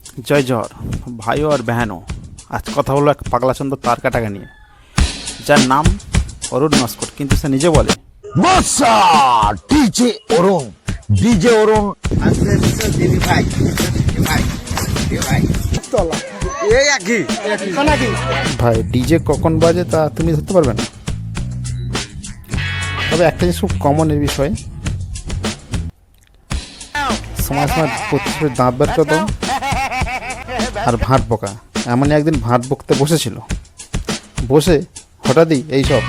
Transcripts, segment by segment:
जय जोहर भाइयों और बहनों। आज कथा हलो एक पागला चंद्र तारकाटाके निये जार नाम अरुण नस्कर किन्तु से निजे बोले बसा डीजे अरुण भाई डीजे कখন बाजे ता तुमी धरते पारबे ना। तबे একটা জিনিস খুব কমনের বিষয় সমাজ প্রতিশোধের দাঁত বের করে দাও আর ভাঁট বকা। এমনই একদিন ভাঁট বকতে বসেছিল, বসে হঠাৎই এইসব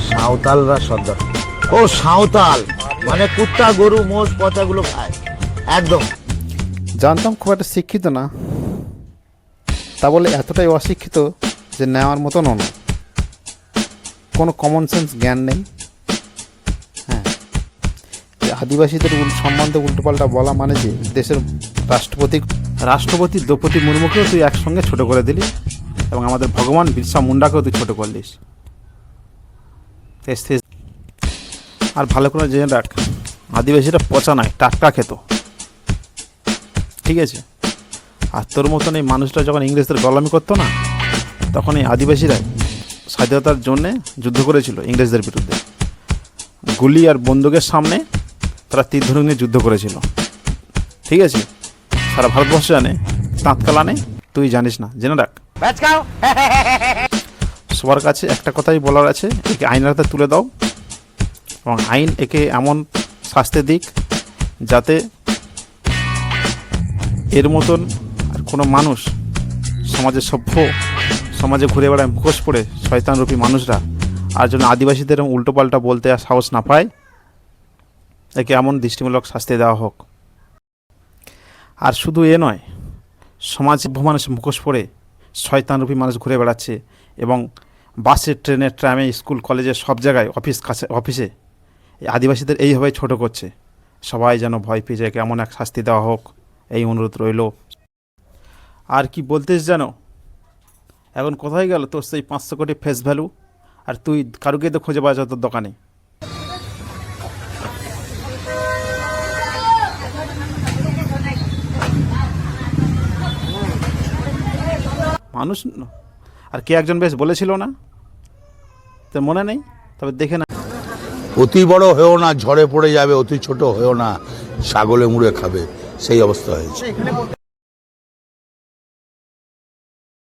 সাঁওতালরা সর্দার। ও সাঁওতাল মানে কুত্তা গরু মোষ পচাগুলো খায় একদম। জানতাম খুব একটা শিক্ষিত না, তা বলে এতটাই অশিক্ষিত যে নেওয়ার মতো নন, কোনো কমন সেন্স জ্ঞান নেই। হ্যাঁ, আদিবাসীদের সম্বন্ধে উল্টোপাল্টা বলা মানে যে দেশের রাষ্ট্রপতি দ্রৌপদী মুর্মুকেও তুই একসঙ্গে ছোট করে দিলি এবং আমাদের ভগবান বিরসা মুন্ডাকেও তুই ছোট করলিস। আর ভালো করে জেনে রাখ, আদিবাসীরা পচা নয়, টাটকা খেত, ঠিক আছে? আর তোর মতন এই মানুষটা যখন ইংরেজদের গোলামি করতো না, তখন এই আদিবাসীরাই স্বাধীনতার জন্যে যুদ্ধ করেছিল ইংরেজদের বিরুদ্ধে। গুলি আর বন্দুকের সামনে তারা তীর ধনুক নিয়ে যুদ্ধ করেছিল, ঠিক আছে? সারা ভারতবর্ষ জানে, তাঁতকালা নেই, তুই জানিস না, জেনে রাখ। সবার কাছে একটা কথাই বলার আছে, একে আইনের হাতে তুলে দাও এবং আইন একে এমন শাস্তি দিক যাতে এর মতন আর কোনো মানুষ সমাজে ঘুরে বেড়ায় মুখোশ পড়ে শয়তানরূপী মানুষরা আর জন্য আদিবাসীদের উল্টোপাল্টা বলতে আর সাহস না পায়, একে এমন দৃষ্টিমূলক শাস্তি দেওয়া হোক। আর শুধু এ নয়, সমাজে বহু মানুষ মুখোশ পড়ে শয়তানরূপী মানুষ ঘুরে বেড়াচ্ছে এবং বাসে, ট্রেনে, ট্রামে, স্কুল, কলেজে, সব জায়গায়, অফিসে এই আদিবাসীদের এইভাবে ছোট করছে। সবাই যেন ভয় পেয়ে যায়, এমন এক শাস্তি দেওয়া হোক, এই অনুরোধ রইল। আর কি বলতেস জানো, এখন কোথায় গেল তোর সেই 500 কোটি ফেস ভ্যালু? আর তুই কারুকে তো খুঁজে পাওয়া যায় তোর দোকানে। মানুষ আর কে একজন বেশ বলেছিল না, তো মনে নেই, তবে দেখে না। অতি বড় হয়েও না, ঝড়ে পড়ে যাবে, অতি ছোট হয়েও না, ছাগলে মুড়ে খাবে, সেই অবস্থা হয়েছে।